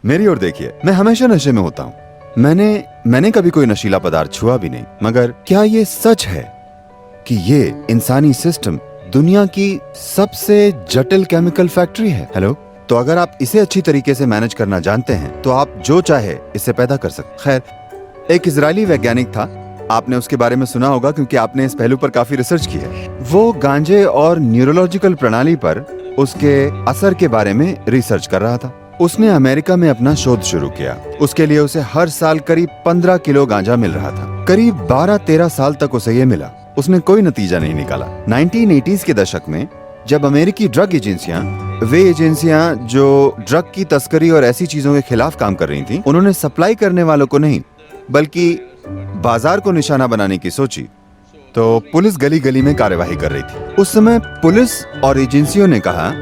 मेरी ओर देखिए, मैं हमेशा नशे में होता हूँ। मैंने कभी कोई नशीला पदार्थ छुआ भी नहीं। मगर क्या ये सच है कि ये इंसानी सिस्टम दुनिया की सबसे जटिल केमिकल फैक्ट्री है? हेलो, तो अगर आप इसे अच्छी तरीके से मैनेज करना जानते हैं तो आप जो चाहे इसे पैदा कर सकते। खैर, एक इजरायली वैज्ञानिक था, आपने उसके बारे में सुना होगा क्योंकि आपने इस पहलू पर काफी रिसर्च की है। वो गांजे और न्यूरोलॉजिकल प्रणाली पर उसके असर के बारे में रिसर्च कर रहा था। उसने अमेरिका में अपना शोध शुरू किया। उसके लिए उसे हर साल करीब 15 किलो गांजा मिल रहा था। करीब 12-13 साल तक उसे ये मिला। उसने कोई नतीजा नहीं निकाला। 1980s के दशक में जब अमेरिकी ड्रग एजेंसियां, वे एजेंसियां जो ड्रग की तस्करी और ऐसी चीजों के खिलाफ काम कर रही थीं, उन्होंने सप्लाई करने वालों को नहीं बल्कि बाजार को निशाना बनाने की सोची, तो पुलिस गली गली में कार्यवाही कर रही थी। उस समय पुलिस और एजेंसियों ने कहा,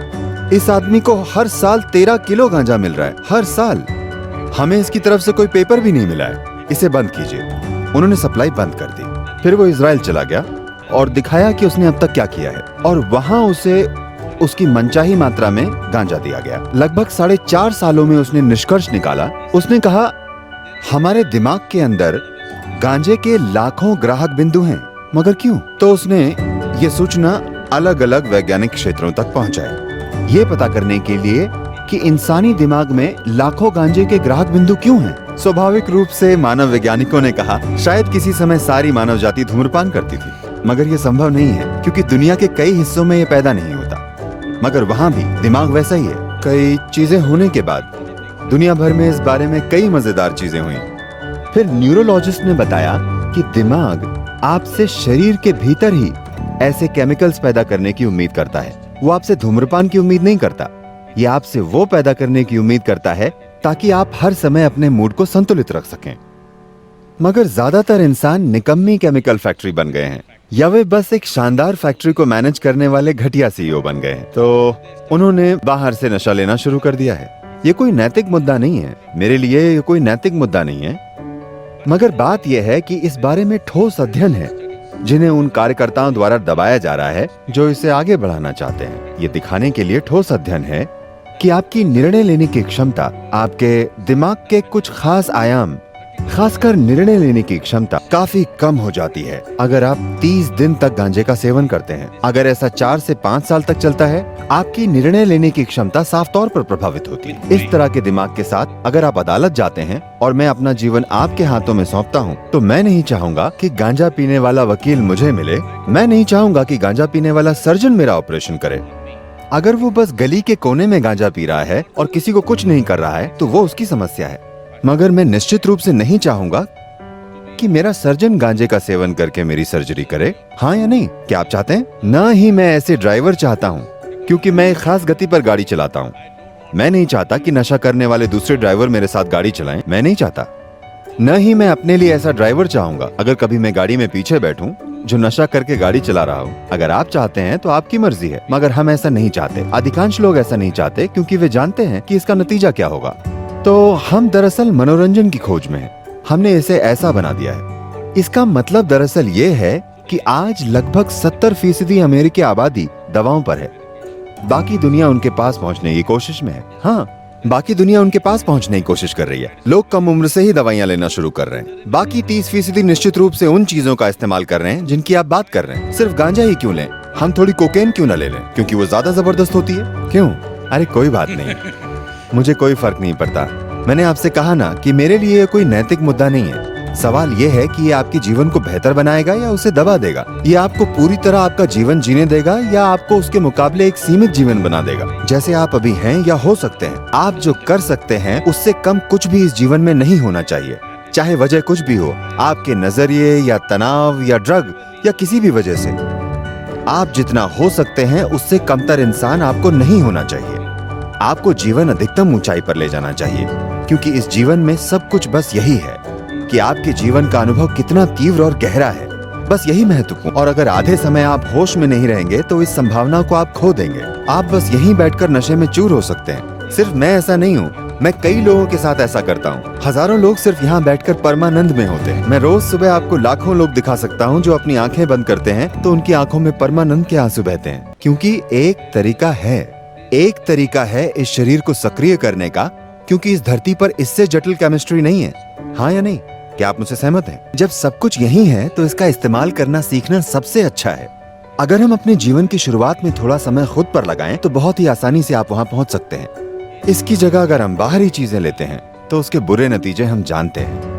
इस आदमी को हर साल 13 किलो गांजा मिल रहा है, हर साल। हमें इसकी तरफ से कोई पेपर भी नहीं मिला है, इसे बंद कीजिए। उन्होंने सप्लाई बंद कर दी। फिर वो इजराइल चला गया और दिखाया कि उसने अब तक क्या किया है, और वहां उसे उसकी मनचाही मात्रा में गांजा दिया गया। लगभग 4.5 सालों में उसने निष्कर्ष निकाला। उसने कहा, हमारे दिमाग के अंदर गांजे के लाखों ग्राहक बिंदु हैं, मगर क्यों? तो उसने ये सूचना अलग अलग वैज्ञानिक क्षेत्रों तक पहुंचाई, ये पता करने के लिए कि इंसानी दिमाग में लाखों गांजे के ग्राहक बिंदु क्यों हैं। स्वाभाविक रूप से मानव वैज्ञानिकों ने कहा, शायद किसी समय सारी मानव जाति धूम्रपान करती थी, मगर ये संभव नहीं है क्योंकि दुनिया के कई हिस्सों में ये पैदा नहीं होता। मगर वहाँ भी दिमाग वैसा ही है। कई चीजें होने के बाद दुनिया भर में इस बारे में कई मजेदार चीजें हुई। फिर न्यूरोलॉजिस्ट ने बताया कि दिमाग आपसे शरीर के भीतर ही ऐसे केमिकल्स पैदा करने की उम्मीद करता है। वो आपसे धूम्रपान की उम्मीद नहीं करता, ये आपसे वो पैदा करने की उम्मीद करता है ताकि आप हर समय अपने मूड को संतुलित रख सकें। मगर ज्यादातर इंसान निकम्मी केमिकल फैक्ट्री बन गए हैं, या वे बस एक शानदार फैक्ट्री को मैनेज करने वाले घटिया सीईओ बन गए हैं। तो उन्होंने बाहर से नशा लेना शुरू कर दिया है। ये कोई नैतिक मुद्दा नहीं है, मेरे लिए ये कोई नैतिक मुद्दा नहीं है। मगर बात यह है कि इस बारे में ठोस अध्ययन है जिन्हें उन कार्यकर्ताओं द्वारा दबाया जा रहा है जो इसे आगे बढ़ाना चाहते हैं। ये दिखाने के लिए ठोस अध्ययन है कि आपकी निर्णय लेने की क्षमता, आपके दिमाग के कुछ खास आयाम, खासकर निर्णय लेने की क्षमता काफी कम हो जाती है अगर आप 30 दिन तक गांजे का सेवन करते हैं। अगर ऐसा 4 से 5 साल तक चलता है, आपकी निर्णय लेने की क्षमता साफ तौर पर प्रभावित होती है। इस तरह के दिमाग के साथ अगर आप अदालत जाते हैं और मैं अपना जीवन आपके हाथों में सौंपता हूँ, तो मैं नहीं चाहूंगा कि गांजा पीने वाला वकील मुझे मिले, मैं नहीं चाहूंगा कि गांजा पीने वाला सर्जन मेरा ऑपरेशन करे। अगर वो बस गली के कोने में गांजा पी रहा है और किसी को कुछ नहीं कर रहा है, तो वो उसकी समस्या है। मगर मैं निश्चित रूप से नहीं चाहूंगा कि मेरा सर्जन गांजे का सेवन करके मेरी सर्जरी करे। हाँ या नहीं? क्या आप चाहते हैं? न ही मैं ऐसे ड्राइवर चाहता हूँ, क्योंकि मैं एक खास गति पर गाड़ी चलाता हूँ। मैं नहीं चाहता कि नशा करने वाले दूसरे ड्राइवर मेरे साथ गाड़ी चलाएं। मैं नहीं चाहता। न ही मैं अपने लिए ऐसा ड्राइवर चाहूंगा अगर कभी मैं गाड़ी में पीछे बैठूं जो नशा करके गाड़ी चला रहा हूँ। अगर आप चाहते हैं तो आपकी मर्जी है, मगर हम ऐसा नहीं चाहते। अधिकांश लोग ऐसा नहीं चाहते क्योंकि वे जानते हैं कि इसका नतीजा क्या होगा। तो हम दरअसल मनोरंजन की खोज में हैं। हमने इसे ऐसा बना दिया है। इसका मतलब दरअसल ये है कि आज लगभग 70% अमेरिकी आबादी दवाओं पर है। बाकी दुनिया उनके पास पहुंचने की कोशिश में है। हाँ, बाकी दुनिया उनके पास पहुंचने की कोशिश कर रही है। लोग कम उम्र से ही दवाइयां लेना शुरू कर रहे हैं। बाकी 30% निश्चित रूप से उन चीजों का इस्तेमाल कर रहे हैं जिनकी आप बात कर रहे हैं। सिर्फ गांजा ही क्यों लें, हम थोड़ी कोकेन क्यों न ले लें, क्योंकि वो ज्यादा जबरदस्त होती है। क्यों? अरे कोई बात नहीं, मुझे कोई फर्क नहीं पड़ता। मैंने आपसे कहा ना कि मेरे लिए ये कोई नैतिक मुद्दा नहीं है। सवाल ये है कि ये आपके जीवन को बेहतर बनाएगा या उसे दबा देगा। ये आपको पूरी तरह आपका जीवन जीने देगा या आपको उसके मुकाबले एक सीमित जीवन बना देगा, जैसे आप अभी हैं या हो सकते हैं। आप जो कर सकते हैं उससे कम कुछ भी इस जीवन में नहीं होना चाहिए, चाहे वजह कुछ भी हो, आपके नजरिए या तनाव या ड्रग या किसी भी वजह से। आप जितना हो सकते हैं उससे कमतर इंसान आपको नहीं होना चाहिए। आपको जीवन अधिकतम ऊंचाई पर ले जाना चाहिए, क्योंकि इस जीवन में सब कुछ बस यही है कि आपके जीवन का अनुभव कितना तीव्र और गहरा है। बस यही महत्वपूर्ण। और अगर आधे समय आप होश में नहीं रहेंगे तो इस संभावना को आप खो देंगे। आप बस यहीं बैठकर नशे में चूर हो सकते हैं। सिर्फ मैं ऐसा नहीं हूँ, मैं कई लोगों के साथ ऐसा करता हूँ। हजारों लोग सिर्फ यहाँ बैठकर परमानंद में होते हैं। मैं रोज सुबह आपको लाखों लोग दिखा सकता हूँ जो अपनी आंखें बंद करते हैं तो उनकी आंखों में परमानंद के आंसू बहते हैं। क्योंकि एक तरीका है इस शरीर को सक्रिय करने का, क्योंकि इस धरती पर इससे जटिल केमिस्ट्री नहीं है। हाँ या नहीं? क्या आप मुझसे सहमत हैं? जब सब कुछ यही है तो इसका इस्तेमाल करना सीखना सबसे अच्छा है। अगर हम अपने जीवन की शुरुआत में थोड़ा समय खुद पर लगाएं तो बहुत ही आसानी से आप वहां पहुंच सकते हैं। इसकी जगह अगर हम बाहरी चीजें लेते हैं तो उसके बुरे नतीजे हम जानते हैं।